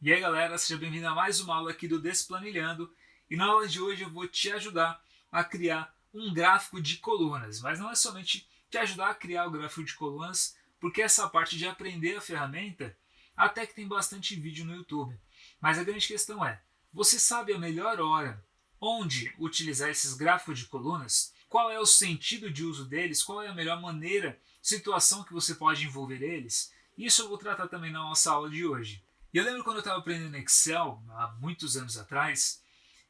E aí galera, seja bem-vindo a mais uma aula aqui do Desplanilhando. E na aula de hoje eu vou te ajudar a criar um gráfico de colunas. Mas não é somente te ajudar a criar o gráfico de colunas, porque essa parte de aprender a ferramenta até que tem bastante vídeo no YouTube. Mas a grande questão é, você sabe a melhor hora onde utilizar esses gráficos de colunas? Qual é o sentido de uso deles? Qual é a melhor maneira, situação que você pode envolver eles? Isso eu vou tratar também na nossa aula de hoje. E eu lembro quando eu estava aprendendo Excel, há muitos anos atrás,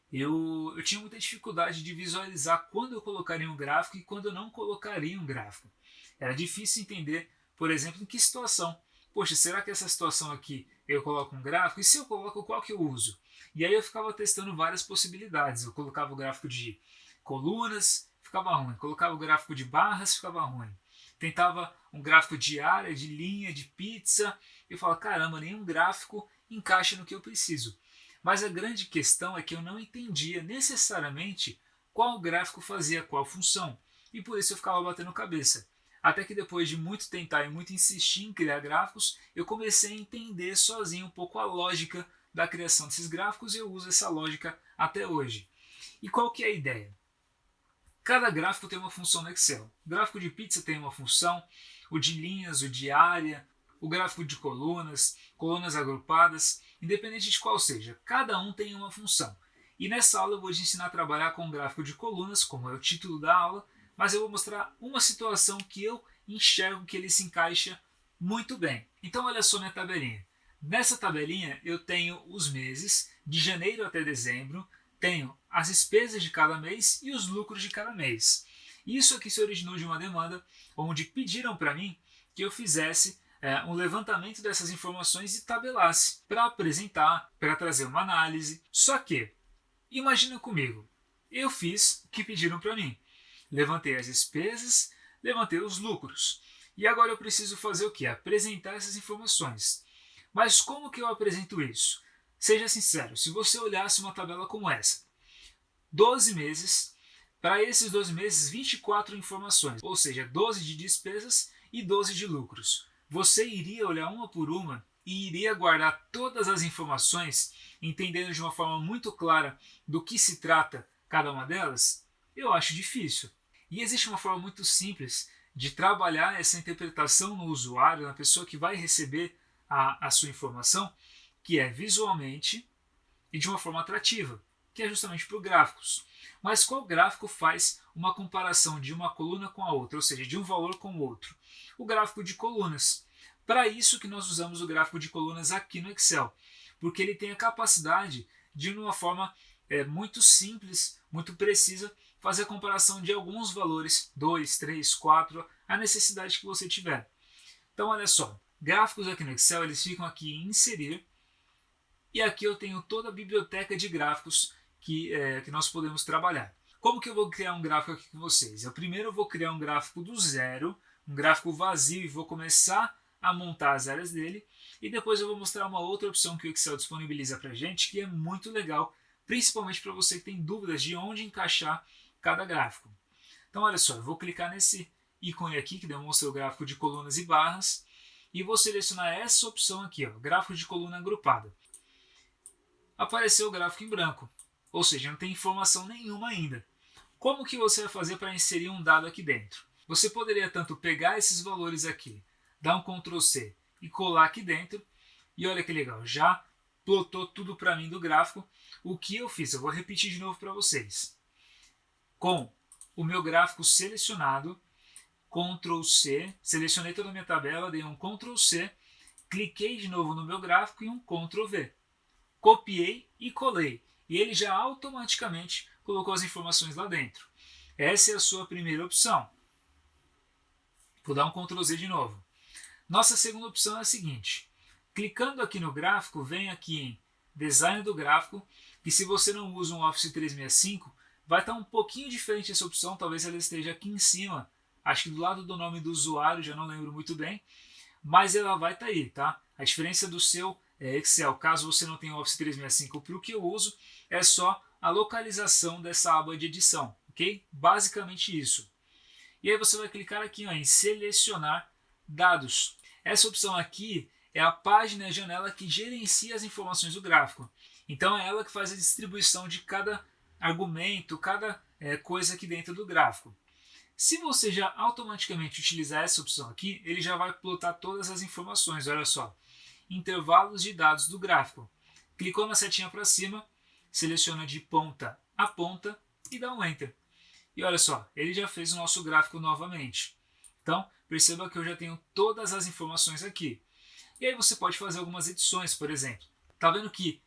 eu tinha muita dificuldade de visualizar quando eu colocaria um gráfico e quando eu não colocaria um gráfico. Era difícil entender, por exemplo, em que situação. Poxa, será que essa situação aqui eu coloco um gráfico? E se eu coloco, qual que eu uso? E aí eu ficava testando várias possibilidades. Eu colocava o gráfico de colunas, ficava ruim. Colocava o gráfico de barras, ficava ruim. Tentava um gráfico de área, de linha, de pizza. Eu falava, caramba, nenhum gráfico encaixa no que eu preciso. Mas a grande questão é que eu não entendia necessariamente qual gráfico fazia qual função. E por isso eu ficava batendo cabeça. Até que depois de muito tentar e muito insistir em criar gráficos, eu comecei a entender sozinho um pouco a lógica da criação desses gráficos e eu uso essa lógica até hoje. E qual que é a ideia? Cada gráfico tem uma função no Excel. O gráfico de pizza tem uma função, o de linhas, o de área, o gráfico de colunas, colunas agrupadas, independente de qual seja, cada um tem uma função. E nessa aula eu vou te ensinar a trabalhar com o gráfico de colunas, como é o título da aula, mas eu vou mostrar uma situação que eu enxergo que ele se encaixa muito bem. Então olha só minha tabelinha. Nessa tabelinha eu tenho os meses, de janeiro até dezembro, tenho as despesas de cada mês e os lucros de cada mês. Isso aqui se originou de uma demanda onde pediram para mim que eu fizesse um levantamento dessas informações e tabelasse para apresentar, para trazer uma análise. Só que, imagina comigo, eu fiz o que pediram para mim. Levantei as despesas, levantei os lucros. E agora eu preciso fazer o quê? Apresentar essas informações. Mas como que eu apresento isso? Seja sincero, se você olhasse uma tabela como essa, 12 meses, para esses 12 meses 24 informações, ou seja, 12 de despesas e 12 de lucros. Você iria olhar uma por uma e iria guardar todas as informações, entendendo de uma forma muito clara do que se trata cada uma delas? Eu acho difícil. E existe uma forma muito simples de trabalhar essa interpretação no usuário, na pessoa que vai receber a sua informação, que é visualmente e de uma forma atrativa, que é justamente por gráficos. Mas qual gráfico faz uma comparação de uma coluna com a outra, ou seja, de um valor com o outro? O gráfico de colunas. Para isso que nós usamos o gráfico de colunas aqui no Excel, porque ele tem a capacidade de, de uma forma muito simples, muito precisa, fazer a comparação de alguns valores, 2, 3, 4, a necessidade que você tiver. Então olha só, gráficos aqui no Excel, eles ficam aqui em inserir, e aqui eu tenho toda a biblioteca de gráficos que nós podemos trabalhar. Como que eu vou criar um gráfico aqui com vocês? Primeiro eu vou criar um gráfico do zero, um gráfico vazio, e vou começar a montar as áreas dele, e depois eu vou mostrar uma outra opção que o Excel disponibiliza para a gente, que é muito legal, principalmente para você que tem dúvidas de onde encaixar cada gráfico. Então olha só, eu vou clicar nesse ícone aqui que demonstra o gráfico de colunas e barras, e vou selecionar essa opção aqui, ó, gráfico de coluna agrupada. Apareceu o gráfico em branco, ou seja, não tem informação nenhuma ainda. Como que você vai fazer para inserir um dado aqui dentro? Você poderia tanto pegar esses valores aqui, dar um Ctrl C e colar aqui dentro, e olha que legal, já plotou tudo para mim do gráfico. O que eu fiz? Eu vou repetir de novo para vocês. Com o meu gráfico selecionado, Ctrl C, selecionei toda a minha tabela, dei um Ctrl C, cliquei de novo no meu gráfico e um Ctrl V. Copiei e colei, e ele já automaticamente colocou as informações lá dentro. Essa é a sua primeira opção. Vou dar um Ctrl Z de novo. Nossa segunda opção é a seguinte, clicando aqui no gráfico, vem aqui em Design do Gráfico, e se você não usa um Office 365, vai estar um pouquinho diferente essa opção, talvez ela esteja aqui em cima, acho que do lado do nome do usuário, já não lembro muito bem, mas ela vai estar aí, tá? A diferença do seu Excel, caso você não tenha Office 365 para o que eu uso, é só a localização dessa aba de edição, ok? Basicamente isso. E aí você vai clicar aqui ó, em selecionar dados. Essa opção aqui é a página e a janela que gerencia as informações do gráfico. Então é ela que faz a distribuição de cada argumento, cada coisa aqui dentro do gráfico. Se você já automaticamente utilizar essa opção aqui, ele já vai plotar todas as informações, olha só. Intervalos de dados do gráfico. Clicou na setinha para cima, seleciona de ponta a ponta e dá um Enter. E olha só, ele já fez o nosso gráfico novamente. Então, perceba que eu já tenho todas as informações aqui. E aí você pode fazer algumas edições, por exemplo. Está vendo que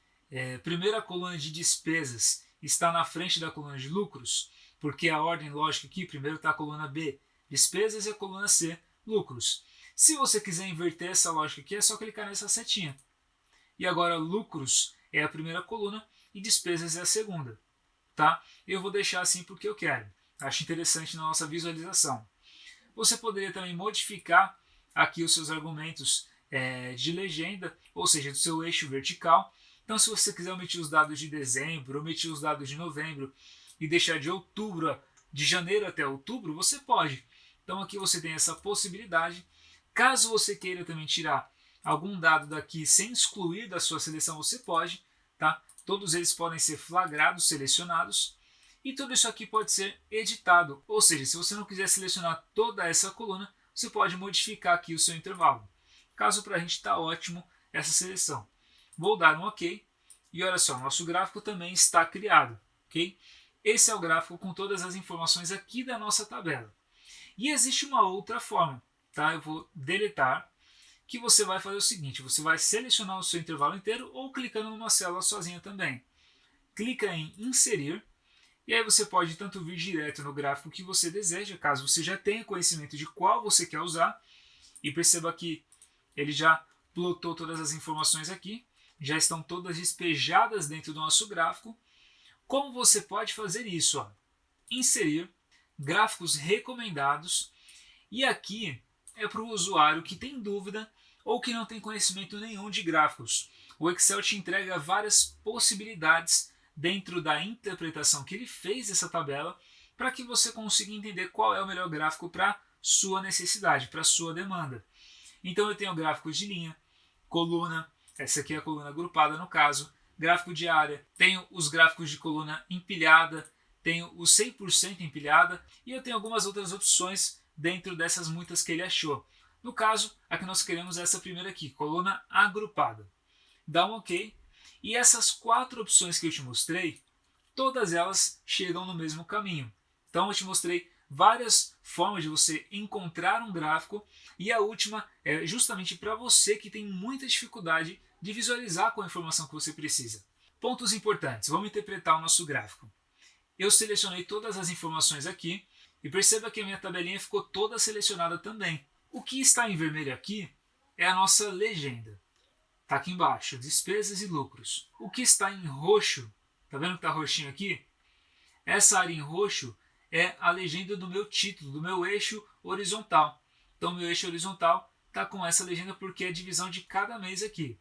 primeiro a coluna de despesas está na frente da coluna de lucros? Porque a ordem lógica aqui, primeiro está a coluna B, despesas, e a coluna C, lucros. Se você quiser inverter essa lógica aqui, é só clicar nessa setinha. E agora lucros é a primeira coluna e despesas é a segunda. Tá? Eu vou deixar assim porque eu quero. Acho interessante na nossa visualização. Você poderia também modificar aqui os seus argumentos de legenda, ou seja, do seu eixo vertical. Então, se você quiser omitir os dados de dezembro, omitir os dados de novembro e deixar de janeiro até outubro, você pode. Então, aqui você tem essa possibilidade. Caso você queira também tirar algum dado daqui sem excluir da sua seleção, você pode. Tá? Todos eles podem ser flagrados, selecionados. E tudo isso aqui pode ser editado. Ou seja, se você não quiser selecionar toda essa coluna, você pode modificar aqui o seu intervalo. Caso para a gente está ótimo essa seleção. Vou dar um OK. E olha só, nosso gráfico também está criado. Okay? Esse é o gráfico com todas as informações aqui da nossa tabela. E existe uma outra forma. Tá? Eu vou deletar. Que você vai fazer o seguinte. Você vai selecionar o seu intervalo inteiro ou clicando numa célula sozinha também. Clica em inserir. E aí você pode tanto vir direto no gráfico que você deseja, caso você já tenha conhecimento de qual você quer usar. E perceba que ele já plotou todas as informações aqui, já estão todas despejadas dentro do nosso gráfico. Como você pode fazer isso? Ó? Inserir, gráficos recomendados, e aqui é para o usuário que tem dúvida ou que não tem conhecimento nenhum de gráficos. O Excel te entrega várias possibilidades dentro da interpretação que ele fez dessa tabela para que você consiga entender qual é o melhor gráfico para sua necessidade, para sua demanda. Então eu tenho gráficos de linha, coluna, essa aqui é a coluna agrupada no caso, gráfico de área, tenho os gráficos de coluna empilhada, tenho o 100% empilhada e eu tenho algumas outras opções dentro dessas muitas que ele achou. No caso, a que nós queremos é essa primeira aqui, coluna agrupada. Dá um OK. E essas 4 opções que eu te mostrei, todas elas chegam no mesmo caminho. Então eu te mostrei várias formas de você encontrar um gráfico e a última é justamente para você que tem muita dificuldade de visualizar com a informação que você precisa. Pontos importantes, vamos interpretar o nosso gráfico. Eu selecionei todas as informações aqui e perceba que a minha tabelinha ficou toda selecionada também. O que está em vermelho aqui é a nossa legenda. Está aqui embaixo, despesas e lucros. O que está em roxo, está vendo que está roxinho aqui? Essa área em roxo é a legenda do meu título, do meu eixo horizontal. Então, meu eixo horizontal está com essa legenda porque é a divisão de cada mês aqui.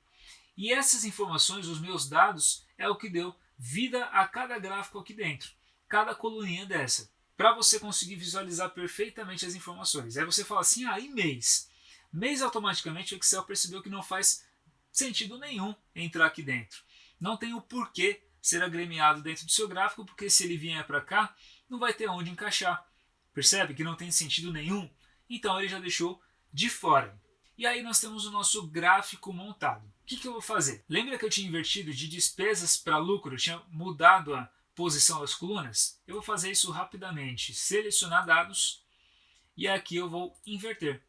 E essas informações, os meus dados, é o que deu vida a cada gráfico aqui dentro. Cada coluninha dessa. Para você conseguir visualizar perfeitamente as informações. Aí você fala assim, e mês? Mês automaticamente o Excel percebeu que não faz sentido nenhum entrar aqui dentro. Não tem o porquê ser agremiado dentro do seu gráfico, porque se ele vier para cá, não vai ter onde encaixar. Percebe que não tem sentido nenhum? Então ele já deixou de fora. E aí nós temos o nosso gráfico montado. O que eu vou fazer? Lembra que eu tinha invertido de despesas para lucro? Eu tinha mudado a posição das colunas? Eu vou fazer isso rapidamente. Selecionar dados e aqui eu vou inverter.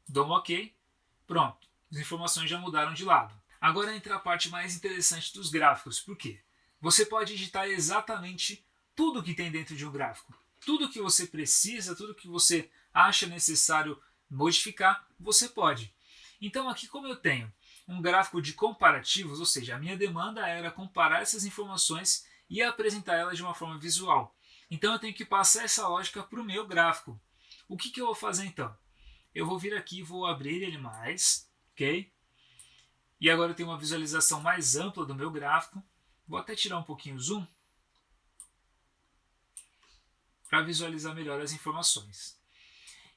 Dou um OK. Pronto. As informações já mudaram de lado. Agora entra a parte mais interessante dos gráficos. Por quê? Você pode digitar exatamente tudo que tem dentro de um gráfico. Tudo que você precisa, tudo que você acha necessário modificar, você pode. Então aqui como eu tenho um gráfico de comparativos, ou seja, a minha demanda era comparar essas informações e apresentar elas de uma forma visual. Então eu tenho que passar essa lógica para o meu gráfico. O que eu vou fazer então? Eu vou vir aqui e vou abrir ele mais. Ok? E agora eu tenho uma visualização mais ampla do meu gráfico. Vou até tirar um pouquinho o zoom para visualizar melhor as informações.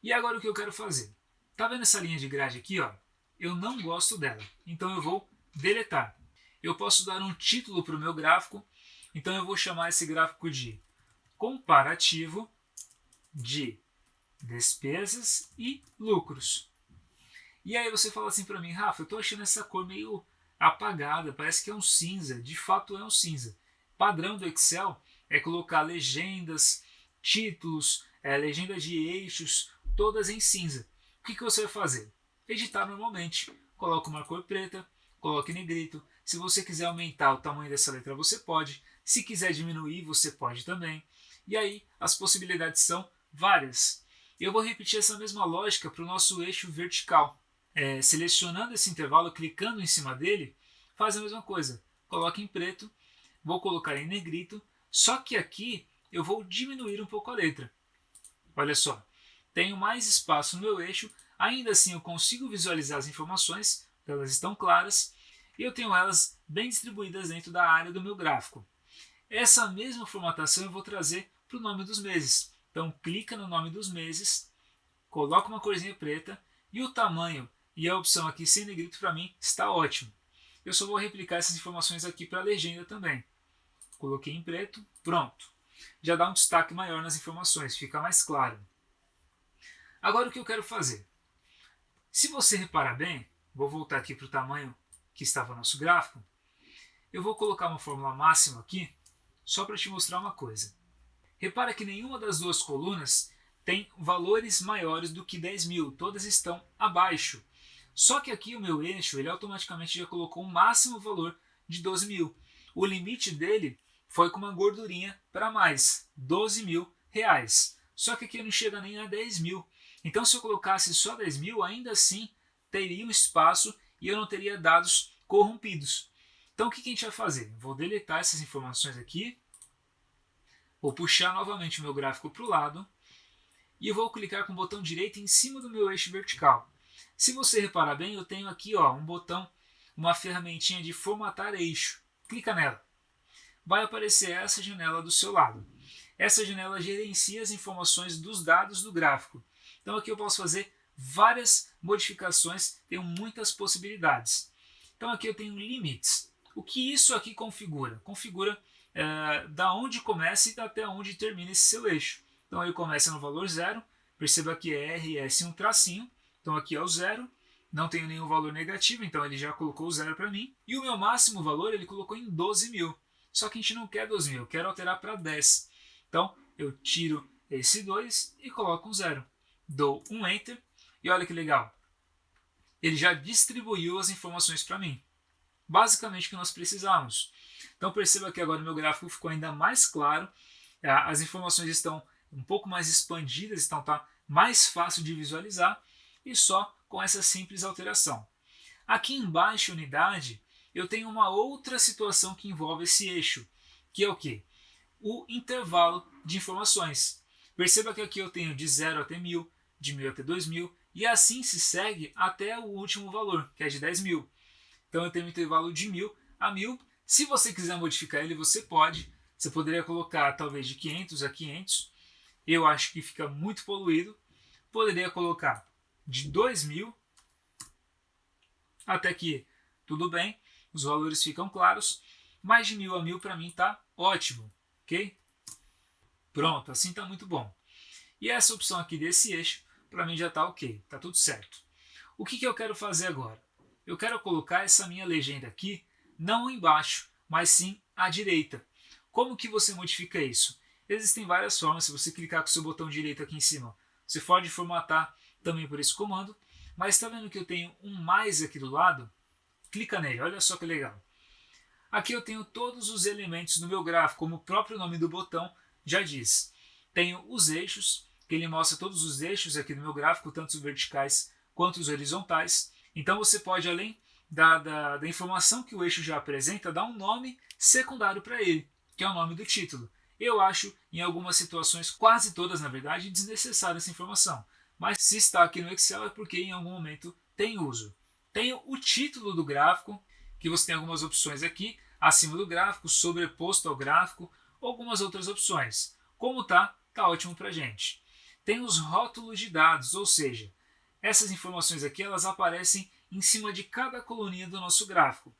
E agora o que eu quero fazer? Tá vendo essa linha de grade aqui? Ó? eu não gosto dela, então eu vou deletar. Eu posso dar um título para o meu gráfico, então eu vou chamar esse gráfico de comparativo de despesas e lucros. E aí você fala assim para mim, Rafa, eu estou achando essa cor meio apagada, parece que é um cinza, de fato é um cinza. Padrão do Excel é colocar legendas, títulos, legendas de eixos, todas em cinza. O que você vai fazer? Editar normalmente, coloca uma cor preta, coloque negrito. Se você quiser aumentar o tamanho dessa letra, você pode. Se quiser diminuir, você pode também. E aí as possibilidades são várias. Eu vou repetir essa mesma lógica para o nosso eixo vertical. Selecionando esse intervalo, clicando em cima dele, faz a mesma coisa. Coloque em preto, vou colocar em negrito, só que aqui eu vou diminuir um pouco a letra. Olha só, tenho mais espaço no meu eixo, ainda assim eu consigo visualizar as informações, elas estão claras, e eu tenho elas bem distribuídas dentro da área do meu gráfico. Essa mesma formatação eu vou trazer para o nome dos meses. Então clica no nome dos meses, coloca uma corzinha preta, e o tamanho e a opção aqui sem negrito para mim está ótimo. Eu só vou replicar essas informações aqui para a legenda também. Coloquei em preto, pronto. Já dá um destaque maior nas informações, fica mais claro. Agora o que eu quero fazer? Se você reparar bem, vou voltar aqui para o tamanho que estava no nosso gráfico, eu vou colocar uma fórmula máxima aqui, só para te mostrar uma coisa. Repara que nenhuma das duas colunas tem valores maiores do que 10.000, todas estão abaixo. Só que aqui o meu eixo, ele automaticamente já colocou um máximo valor de 12.000. O limite dele foi com uma gordurinha para mais, R$12.000. Só que aqui não chega nem a 10.000. Então se eu colocasse só 10.000, ainda assim teria um espaço e eu não teria dados corrompidos. Então o que a gente vai fazer? Vou deletar essas informações aqui, vou puxar novamente o meu gráfico para o lado e eu vou clicar com o botão direito em cima do meu eixo vertical. Se você reparar bem, eu tenho aqui um botão, uma ferramentinha de formatar eixo. Clica nela. Vai aparecer essa janela do seu lado. Essa janela gerencia as informações dos dados do gráfico. Então aqui eu posso fazer várias modificações, tenho muitas possibilidades. Então aqui eu tenho limites. O que isso aqui configura? Configura da onde começa e até onde termina esse seu eixo. Então ele começa no valor 0, perceba que é RS um tracinho, então aqui é o 0, não tenho nenhum valor negativo, então ele já colocou o 0 para mim. E o meu máximo valor ele colocou em 12.000, só que a gente não quer 12.000, eu quero alterar para 10. Então eu tiro esse 2 e coloco um 0. Dou um Enter e olha que legal, ele já distribuiu as informações para mim. Basicamente o que nós precisamos. Então perceba que agora o meu gráfico ficou ainda mais claro, as informações estão um pouco mais expandidas, então está mais fácil de visualizar e só com essa simples alteração. Aqui embaixo, unidade, eu tenho uma outra situação que envolve esse eixo, que é o quê? O intervalo de informações. Perceba que aqui eu tenho de 0 até 1.000, de 1.000 até 2.000 e assim se segue até o último valor, que é de 10.000. Então eu tenho um intervalo de 1.000 a 1.000. Se você quiser modificar ele, você pode. Você poderia colocar talvez de 500 a 500. Eu acho que fica muito poluído. Poderia colocar de 2.000 até que tudo bem, os valores ficam claros. Mais de 1.000 a 1.000 para mim está ótimo, ok? Pronto, assim está muito bom. E essa opção aqui desse eixo, para mim já está ok, está tudo certo. O que eu quero fazer agora? Eu quero colocar essa minha legenda aqui, não embaixo, mas sim à direita. Como que você modifica isso? Existem várias formas, se você clicar com o seu botão direito aqui em cima, você pode formatar também por esse comando, mas está vendo que eu tenho um mais aqui do lado? Clica nele, olha só que legal. Aqui eu tenho todos os elementos do meu gráfico, como o próprio nome do botão já diz. Tenho os eixos, que ele mostra todos os eixos aqui do meu gráfico, tanto os verticais quanto os horizontais. Então você pode, além da informação que o eixo já apresenta, dar um nome secundário para ele, que é o nome do título. Eu acho, em algumas situações, quase todas na verdade, desnecessária essa informação. Mas se está aqui no Excel é porque em algum momento tem uso. Tenho o título do gráfico, que você tem algumas opções aqui, acima do gráfico, sobreposto ao gráfico, algumas outras opções. Como tá ótimo para a gente. Tem os rótulos de dados, ou seja, essas informações aqui elas aparecem em cima de cada coluninha do nosso gráfico.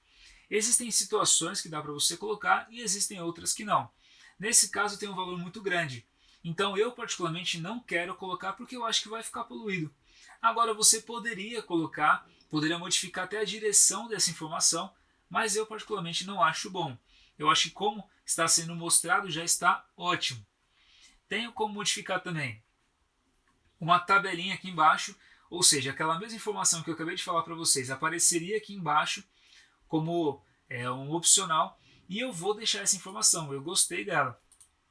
Existem situações que dá para você colocar e existem outras que não. Nesse caso tem um valor muito grande, então eu particularmente não quero colocar porque eu acho que vai ficar poluído. Agora você poderia colocar, poderia modificar até a direção dessa informação, mas eu particularmente não acho bom. Eu acho que como está sendo mostrado já está ótimo. Tenho como modificar também uma tabelinha aqui embaixo, ou seja, aquela mesma informação que eu acabei de falar para vocês apareceria aqui embaixo como um opcional e eu vou deixar essa informação, eu gostei dela.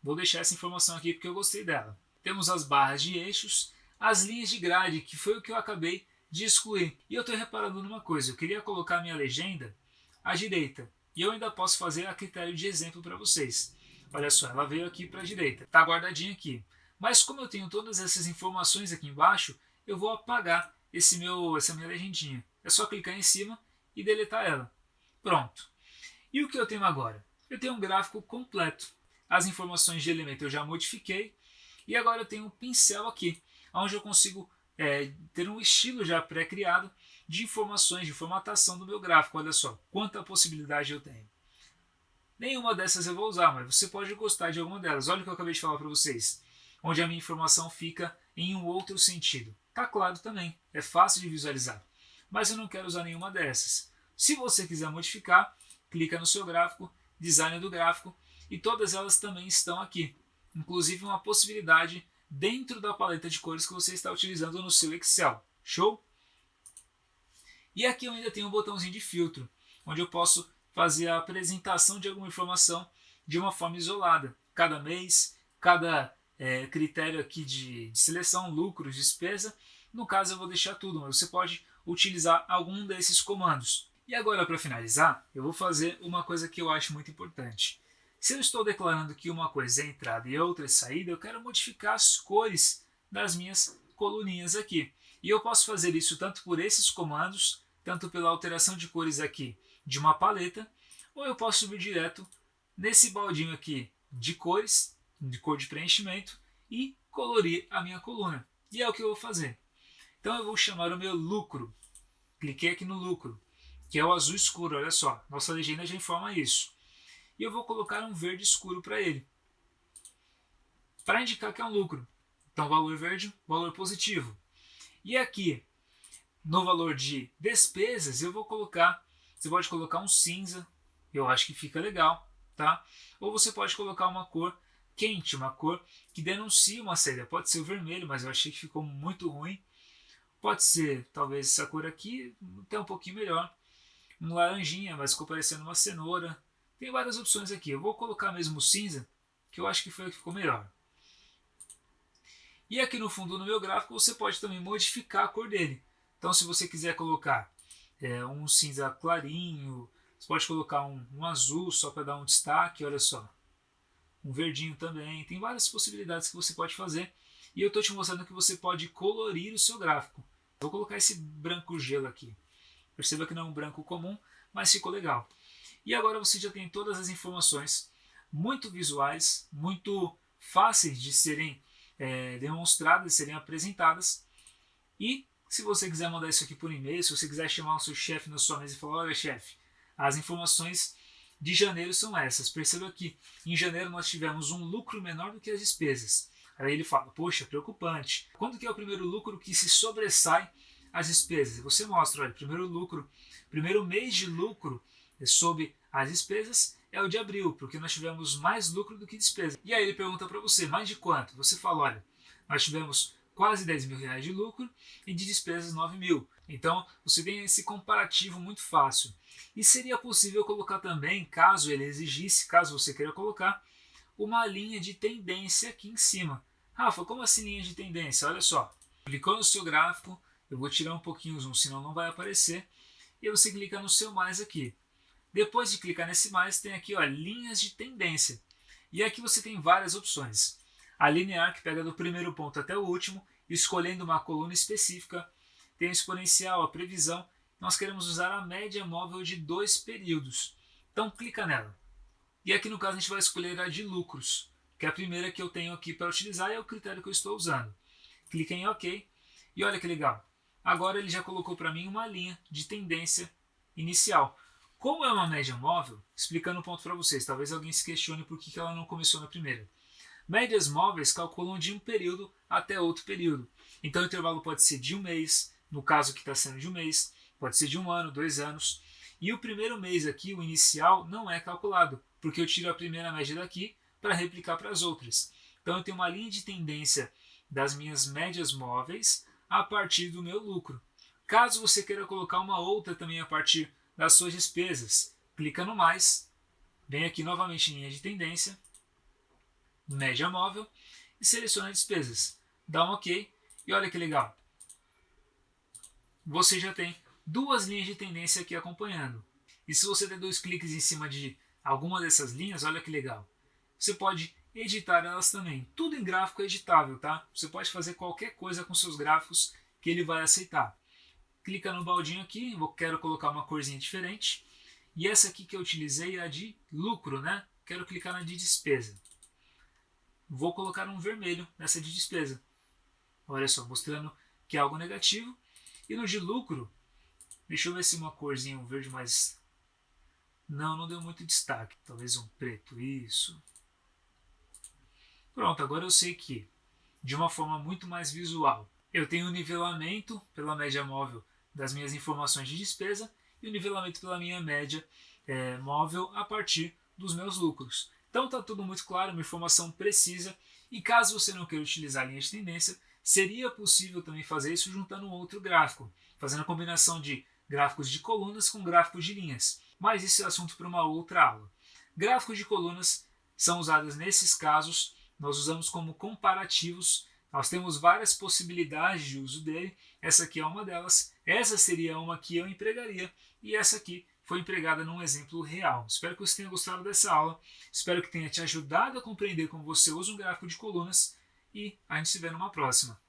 Vou deixar essa informação aqui porque eu gostei dela. Temos as barras de eixos, as linhas de grade, que foi o que eu acabei de excluir. E eu estou reparando numa coisa, eu queria colocar a minha legenda à direita. E eu ainda posso fazer a critério de exemplo para vocês. Olha só, ela veio aqui para a direita, está guardadinha aqui. Mas como eu tenho todas essas informações aqui embaixo, eu vou apagar essa minha legendinha. É só clicar em cima e deletar ela. Pronto. E o que eu tenho agora? Eu tenho um gráfico completo. As informações de elemento eu já modifiquei. E agora eu tenho um pincel aqui, onde eu consigo ter um estilo já pré-criado de informações, de formatação do meu gráfico. Olha só, quanta possibilidade eu tenho. Nenhuma dessas eu vou usar, mas você pode gostar de alguma delas. Olha o que eu acabei de falar para vocês, onde a minha informação fica em um outro sentido. Tá claro também, é fácil de visualizar, mas eu não quero usar nenhuma dessas. Se você quiser modificar, clica no seu gráfico, design do gráfico, e todas elas também estão aqui. Inclusive uma possibilidade dentro da paleta de cores que você está utilizando no seu Excel. Show? E aqui eu ainda tenho um botãozinho de filtro, onde eu posso fazer a apresentação de alguma informação de uma forma isolada. Cada mês, cada critério aqui de seleção, lucro, despesa. No caso eu vou deixar tudo, mas você pode utilizar algum desses comandos. E agora, para finalizar, eu vou fazer uma coisa que eu acho muito importante. Se eu estou declarando que uma coisa é entrada e outra é saída, eu quero modificar as cores das minhas coluninhas aqui. E eu posso fazer isso tanto por esses comandos, tanto pela alteração de cores aqui de uma paleta, ou eu posso subir direto nesse baldinho aqui de cores, de cor de preenchimento, e colorir a minha coluna. E é o que eu vou fazer. Então eu vou chamar o meu lucro. Cliquei aqui no lucro, que é o azul escuro, olha só. Nossa legenda já informa isso. E eu vou colocar um verde escuro para ele, para indicar que é um lucro. Então valor verde, valor positivo. E aqui, no valor de despesas, eu vou colocar, você pode colocar um cinza, eu acho que fica legal, tá? Ou você pode colocar uma cor quente, uma cor que denuncia uma saída. Pode ser o vermelho, mas eu achei que ficou muito ruim. Pode ser, talvez, essa cor aqui, até um pouquinho melhor. Um laranjinha, mas ficou parecendo uma cenoura. Tem várias opções aqui. Eu vou colocar mesmo o cinza, que eu acho que foi o que ficou melhor. E aqui no fundo no meu gráfico você pode também modificar a cor dele. Então se você quiser colocar um cinza clarinho, você pode colocar um azul só para dar um destaque, olha só. Um verdinho também. Tem várias possibilidades que você pode fazer. E eu estou te mostrando que você pode colorir o seu gráfico. Vou colocar esse branco gelo aqui. Perceba que não é um branco comum, mas ficou legal. E agora você já tem todas as informações muito visuais, muito fáceis de serem demonstradas, de serem apresentadas. E se você quiser mandar isso aqui por e-mail, se você quiser chamar o seu chefe na sua mesa e falar, olha chefe, as informações de janeiro são essas. Perceba que em janeiro nós tivemos um lucro menor do que as despesas. Aí ele fala, poxa, preocupante. Quando que é o primeiro lucro que se sobressai as despesas? Você mostra, olha, primeiro mês de lucro sob as despesas é o de abril, porque nós tivemos mais lucro do que despesa. E aí ele pergunta para você, mais de quanto? Você fala, olha, nós tivemos quase 10 mil reais de lucro e de despesas 9 mil. Então você tem esse comparativo muito fácil. E seria possível colocar também, caso ele exigisse, caso você queira colocar, uma linha de tendência aqui em cima. Rafa, como assim linha de tendência? Olha só, clicou no seu gráfico, eu vou tirar um pouquinho o zoom, senão não vai aparecer, e você clica no seu mais aqui. Depois de clicar nesse mais, tem aqui ó, linhas de tendência. E aqui você tem várias opções. A linear, que pega do primeiro ponto até o último, escolhendo uma coluna específica. Tem a exponencial, a previsão. Nós queremos usar a média móvel de 2 períodos. Então clica nela. E aqui no caso a gente vai escolher a de lucros, que é a primeira que eu tenho aqui para utilizar e é o critério que eu estou usando. Clica em OK. E olha que legal. agora ele já colocou para mim uma linha de tendência inicial. Como é uma média móvel, explicando um ponto para vocês, talvez alguém se questione por que ela não começou na primeira. Médias móveis calculam de um período até outro período. Então o intervalo pode ser de um mês, no caso que está sendo de um mês, pode ser de um ano, 2 anos. E o primeiro mês aqui, o inicial, não é calculado, porque eu tiro a primeira média daqui para replicar para as outras. Então eu tenho uma linha de tendência das minhas médias móveis a partir do meu lucro. Caso você queira colocar uma outra também a partir das suas despesas, clica no mais, vem aqui novamente em linha de tendência, média móvel e seleciona despesas. Dá um OK e olha que legal. Você já tem duas linhas de tendência aqui acompanhando. E se você der 2 cliques em cima de alguma dessas linhas, olha que legal. Você pode editar elas também. Tudo em gráfico é editável, tá? Você pode fazer qualquer coisa com seus gráficos que ele vai aceitar. Clica no baldinho aqui, eu quero colocar uma corzinha diferente. E essa aqui que eu utilizei é a de lucro, né? Quero clicar na de despesa. Vou colocar um vermelho nessa de despesa. Olha só, mostrando que é algo negativo. E no de lucro, deixa eu ver se uma corzinha, um verde mais... Não deu muito destaque. Talvez um preto, isso. Pronto, agora eu sei que, de uma forma muito mais visual, eu tenho o nivelamento pela média móvel das minhas informações de despesa e o nivelamento pela minha média móvel a partir dos meus lucros. Então está tudo muito claro, uma informação precisa. E caso você não queira utilizar a linha de tendência, seria possível também fazer isso juntando um outro gráfico, fazendo a combinação de gráficos de colunas com gráficos de linhas. Mas isso é assunto para uma outra aula. Gráficos de colunas são usados nesses casos, nós usamos como comparativos. Nós temos várias possibilidades de uso dele, essa aqui é uma delas, essa seria uma que eu empregaria e essa aqui foi empregada num exemplo real. Espero que você tenha gostado dessa aula, espero que tenha te ajudado a compreender como você usa um gráfico de colunas e a gente se vê numa próxima.